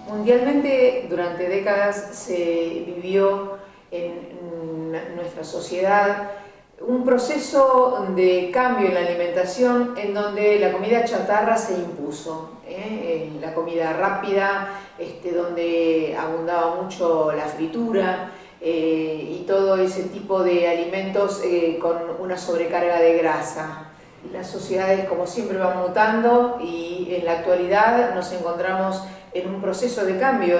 Mundialmente, durante décadas se vivió en nuestra sociedad un proceso de cambio en la alimentación en donde la comida chatarra se impuso, la comida rápida, donde abundaba mucho la fritura y todo ese tipo de alimentos con una sobrecarga de grasa. Las sociedades, como siempre, van mutando y en la actualidad nos encontramos en un proceso de cambio,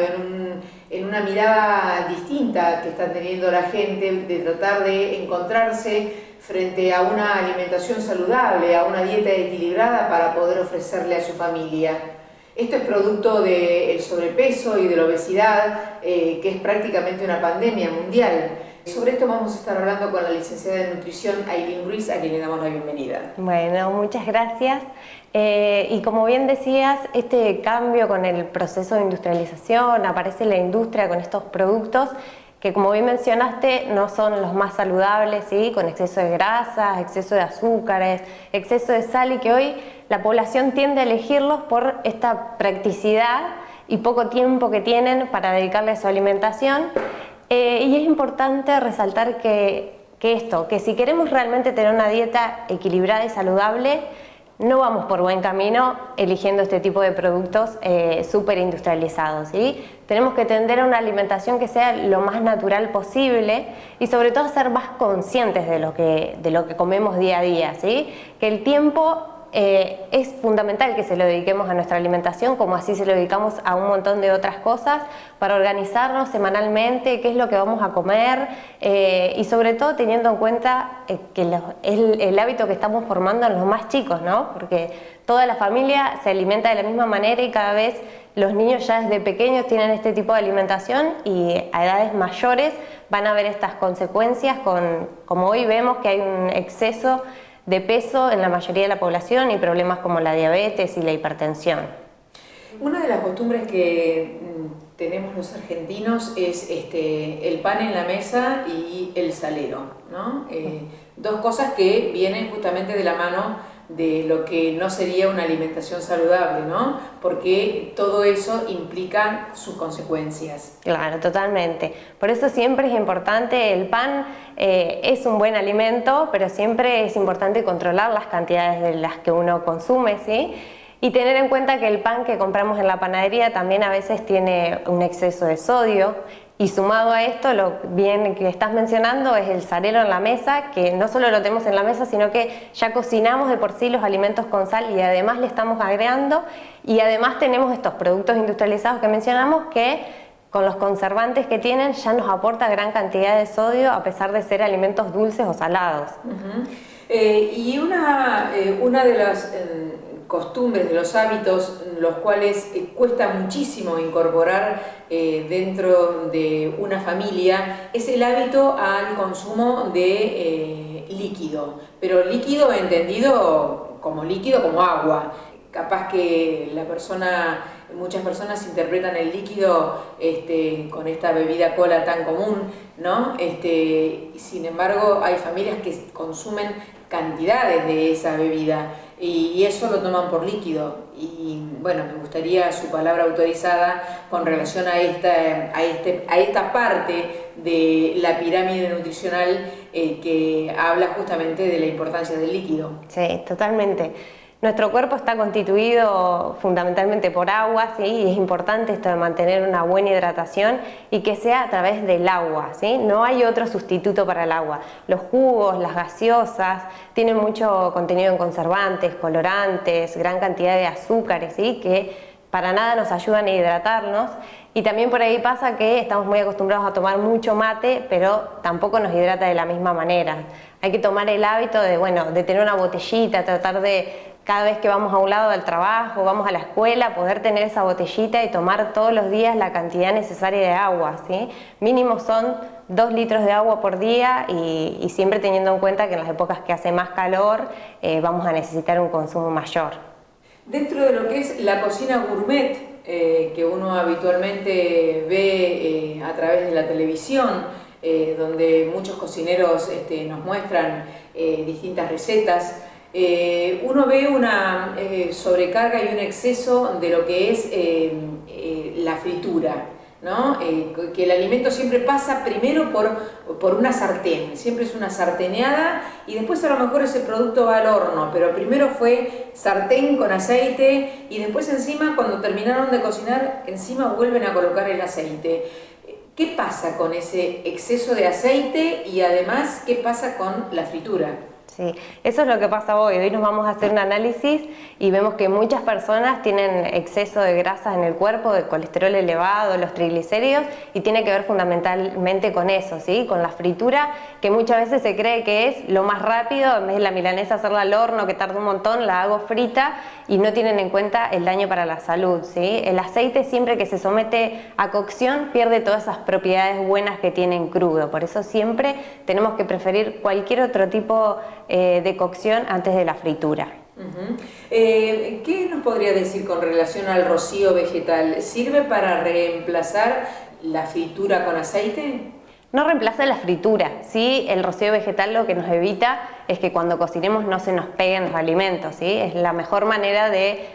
en una mirada distinta que está teniendo la gente de tratar de encontrarse frente a una alimentación saludable, a una dieta equilibrada para poder ofrecerle a su familia. Esto es producto del sobrepeso y de la obesidad, que es prácticamente una pandemia mundial. Sobre esto vamos a estar hablando con la licenciada en nutrición Ailín Ruiz, a quien le damos la bienvenida. Bueno, muchas gracias. Y como bien decías, este cambio con el proceso de industrialización, aparece la industria con estos productos que, como bien mencionaste, no son los más saludables, ¿sí? Con exceso de grasas, exceso de azúcares, exceso de sal, y que hoy la población tiende a elegirlos por esta practicidad y poco tiempo que tienen para dedicarle a su alimentación. Y es importante resaltar que si queremos realmente tener una dieta equilibrada y saludable, no vamos por buen camino eligiendo este tipo de productos súper industrializados, ¿sí? Tenemos que tender a una alimentación que sea lo más natural posible y sobre todo ser más conscientes de lo que comemos día a día, ¿sí? Que el tiempo es fundamental que se lo dediquemos a nuestra alimentación, como así se lo dedicamos a un montón de otras cosas, para organizarnos semanalmente qué es lo que vamos a comer, y sobre todo teniendo en cuenta que el hábito que estamos formando en los más chicos, ¿no? Porque toda la familia se alimenta de la misma manera y cada vez los niños ya desde pequeños tienen este tipo de alimentación y a edades mayores van a ver estas consecuencias como hoy vemos que hay un exceso de peso en la mayoría de la población y problemas como la diabetes y la hipertensión. Una de las costumbres que tenemos los argentinos es el pan en la mesa y el salero, ¿no? Dos cosas que vienen justamente de la mano de lo que no sería una alimentación saludable, ¿no? Porque todo eso implica sus consecuencias. Claro, totalmente. Por eso siempre es importante, el pan es un buen alimento, pero siempre es importante controlar las cantidades de las que uno consume, ¿sí? Y tener en cuenta que el pan que compramos en la panadería también a veces tiene un exceso de sodio. Y sumado a esto, lo bien que estás mencionando es el salero en la mesa, que no solo lo tenemos en la mesa, sino que ya cocinamos de por sí los alimentos con sal y además le estamos agregando, y además tenemos estos productos industrializados que mencionamos que con los conservantes que tienen ya nos aporta gran cantidad de sodio a pesar de ser alimentos dulces o salados. Y una de las costumbres, de los hábitos, los cuales cuesta muchísimo incorporar dentro de una familia, es el hábito al consumo de líquido, pero líquido entendido como agua. Capaz que muchas personas interpretan el líquido con esta bebida cola tan común, ¿no? Sin embargo, hay familias que consumen cantidades de esa bebida y eso lo toman por líquido. Y bueno, me gustaría su palabra autorizada con relación a esta parte de la pirámide nutricional que habla justamente de la importancia del líquido. Sí, totalmente. Nuestro cuerpo está constituido fundamentalmente por agua, ¿sí? Y es importante esto de mantener una buena hidratación y que sea a través del agua, ¿sí? No hay otro sustituto para el agua. Los jugos, las gaseosas, tienen mucho contenido en conservantes, colorantes, gran cantidad de azúcares, ¿sí? Que para nada nos ayudan a hidratarnos. Y también por ahí pasa que estamos muy acostumbrados a tomar mucho mate, pero tampoco nos hidrata de la misma manera. Hay que tomar el hábito de tener una botellita, tratar de cada vez que vamos a un lado del trabajo, vamos a la escuela, poder tener esa botellita y tomar todos los días la cantidad necesaria de agua, ¿sí? Mínimo son 2 litros de agua por día y siempre teniendo en cuenta que en las épocas que hace más calor vamos a necesitar un consumo mayor. Dentro de lo que es la cocina gourmet, que uno habitualmente ve a través de la televisión, donde muchos cocineros nos muestran distintas recetas, uno ve una sobrecarga y un exceso de lo que es la fritura, ¿no? Que el alimento siempre pasa primero por una sartén, siempre es una sarteneada y después a lo mejor ese producto va al horno, pero primero fue sartén con aceite y después encima cuando terminaron de cocinar encima vuelven a colocar el aceite. ¿Qué pasa con ese exceso de aceite y además qué pasa con la fritura? Sí, eso es lo que pasa hoy. Hoy nos vamos a hacer un análisis y vemos que muchas personas tienen exceso de grasas en el cuerpo, de colesterol elevado, los triglicéridos, y tiene que ver fundamentalmente con eso, ¿sí? Con la fritura, que muchas veces se cree que es lo más rápido, en vez de la milanesa hacerla al horno, que tarda un montón, la hago frita, y no tienen en cuenta el daño para la salud, ¿sí? El aceite, siempre que se somete a cocción, pierde todas esas propiedades buenas que tiene en crudo. Por eso siempre tenemos que preferir cualquier otro tipo de cocción antes de la fritura. ¿Qué nos podría decir con relación al rocío vegetal? ¿Sirve para reemplazar la fritura con aceite? No reemplaza la fritura, ¿sí? El rocío vegetal lo que nos evita es que cuando cocinemos no se nos peguen los alimentos, ¿sí? Es la mejor manera de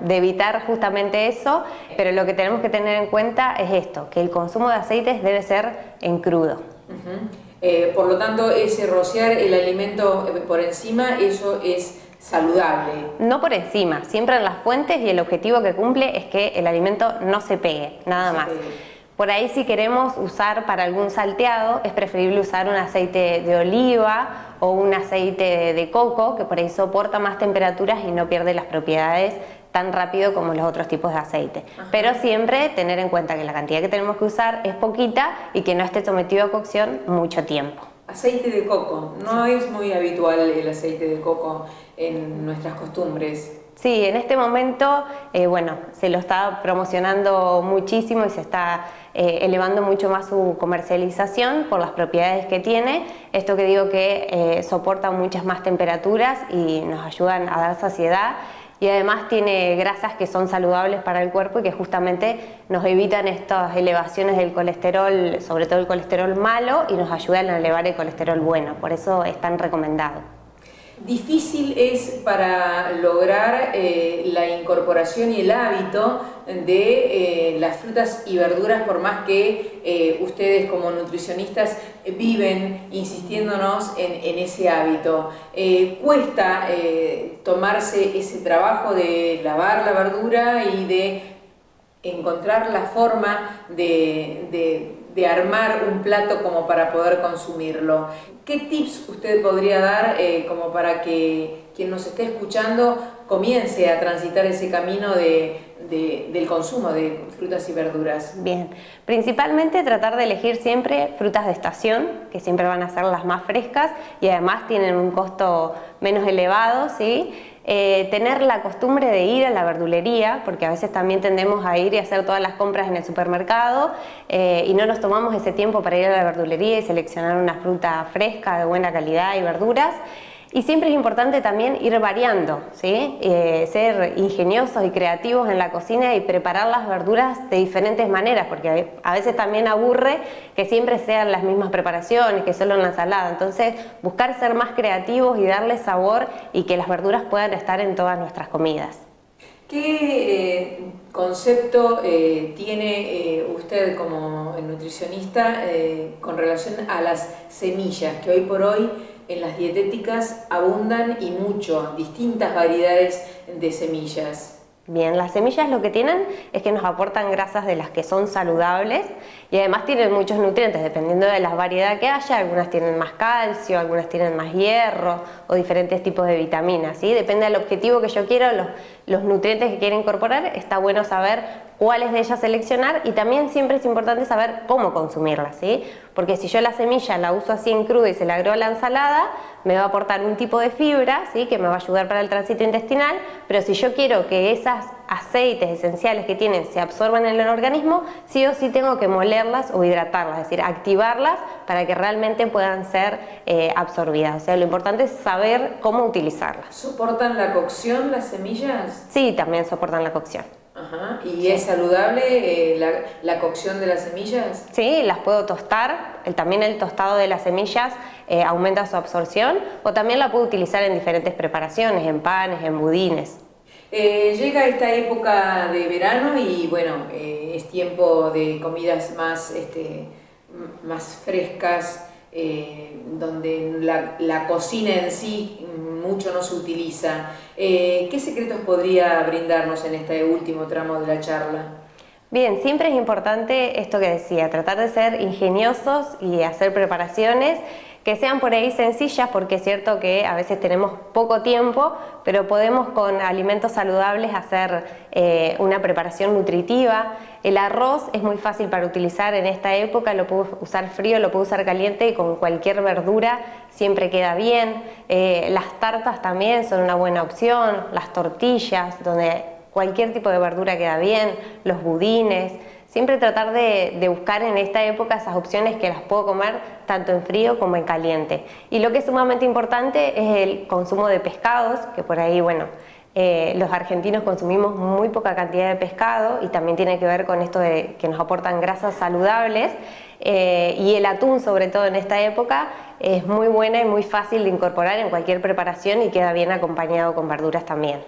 evitar justamente eso, pero lo que tenemos que tener en cuenta es esto, que el consumo de aceites debe ser en crudo. Por lo tanto, ese rociar el alimento por encima, eso es saludable. No por encima, siempre en las fuentes, y el objetivo que cumple es que el alimento no se pegue, nada más. Por ahí, si queremos usar para algún salteado, es preferible usar un aceite de oliva o un aceite de coco, que por ahí soporta más temperaturas y no pierde las propiedades tan rápido como los otros tipos de aceite. Pero siempre tener en cuenta que la cantidad que tenemos que usar es poquita y que no esté sometido a cocción mucho tiempo. Aceite de coco, no es muy habitual el aceite de coco en nuestras costumbres. Sí, en este momento, se lo está promocionando muchísimo y se está elevando mucho más su comercialización por las propiedades que tiene. Esto que digo que soporta muchas más temperaturas y nos ayudan a dar saciedad. Y además tiene grasas que son saludables para el cuerpo y que justamente nos evitan estas elevaciones del colesterol, sobre todo el colesterol malo, y nos ayudan a elevar el colesterol bueno. Por eso es tan recomendado. Difícil es para lograr la incorporación y el hábito de las frutas y verduras, por más que ustedes como nutricionistas viven insistiéndonos en ese hábito. Cuesta tomarse ese trabajo de lavar la verdura y de encontrar la forma de armar un plato como para poder consumirlo. ¿Qué tips usted podría dar como para que quien nos esté escuchando comience a transitar ese camino del consumo de frutas y verduras? Bien, principalmente tratar de elegir siempre frutas de estación, que siempre van a ser las más frescas y además tienen un costo menos elevado, ¿sí? Tener la costumbre de ir a la verdulería, porque a veces también tendemos a ir y hacer todas las compras en el supermercado y no nos tomamos ese tiempo para ir a la verdulería y seleccionar una fruta fresca, de buena calidad y verduras. Y siempre es importante también ir variando, ¿sí? Ser ingeniosos y creativos en la cocina y preparar las verduras de diferentes maneras, porque a veces también aburre que siempre sean las mismas preparaciones, que solo en la ensalada. Entonces, buscar ser más creativos y darle sabor y que las verduras puedan estar en todas nuestras comidas. ¿Qué concepto tiene usted como nutricionista con relación a las semillas, que hoy por hoy en las dietéticas abundan y mucho, distintas variedades de semillas? Bien, las semillas lo que tienen es que nos aportan grasas de las que son saludables y además tienen muchos nutrientes, dependiendo de la variedad que haya. Algunas tienen más calcio, algunas tienen más hierro o diferentes tipos de vitaminas, ¿sí? Depende del objetivo que yo quiero, los nutrientes que quiero incorporar. Está bueno saber cuáles de ellas seleccionar y también siempre es importante saber cómo consumirlas, ¿sí? Porque si yo la semilla la uso así en crudo y se la agrego a la ensalada, me va a aportar un tipo de fibra, ¿sí? Que me va a ayudar para el tránsito intestinal, pero si yo quiero que esos aceites esenciales que tienen se absorban en el organismo, sí o sí tengo que molerlas o hidratarlas, es decir, activarlas para que realmente puedan ser absorbidas. O sea, lo importante es saber cómo utilizarlas. ¿Soportan la cocción las semillas? Sí, también soportan la cocción. Ajá. ¿Y es saludable la cocción de las semillas? Sí, las puedo tostar. También el tostado de las semillas aumenta su absorción, o también la puedo utilizar en diferentes preparaciones, en panes, en budines. Llega esta época de verano y bueno, es tiempo de comidas más, más frescas, donde la cocina en sí mucho no se utiliza. ¿Qué secretos podría brindarnos en este último tramo de la charla? Bien, siempre es importante esto que decía, tratar de ser ingeniosos y hacer preparaciones que sean por ahí sencillas, porque es cierto que a veces tenemos poco tiempo, pero podemos con alimentos saludables hacer una preparación nutritiva. El arroz es muy fácil para utilizar en esta época, lo puedo usar frío, lo puedo usar caliente y con cualquier verdura siempre queda bien. Las tartas también son una buena opción, las tortillas, donde cualquier tipo de verdura queda bien, los budines. Siempre tratar de buscar en esta época esas opciones que las puedo comer tanto en frío como en caliente. Y lo que es sumamente importante es el consumo de pescados, que por ahí, bueno, los argentinos consumimos muy poca cantidad de pescado y también tiene que ver con esto de que nos aportan grasas saludables. Y el atún, sobre todo en esta época, es muy buena y muy fácil de incorporar en cualquier preparación y queda bien acompañado con verduras también.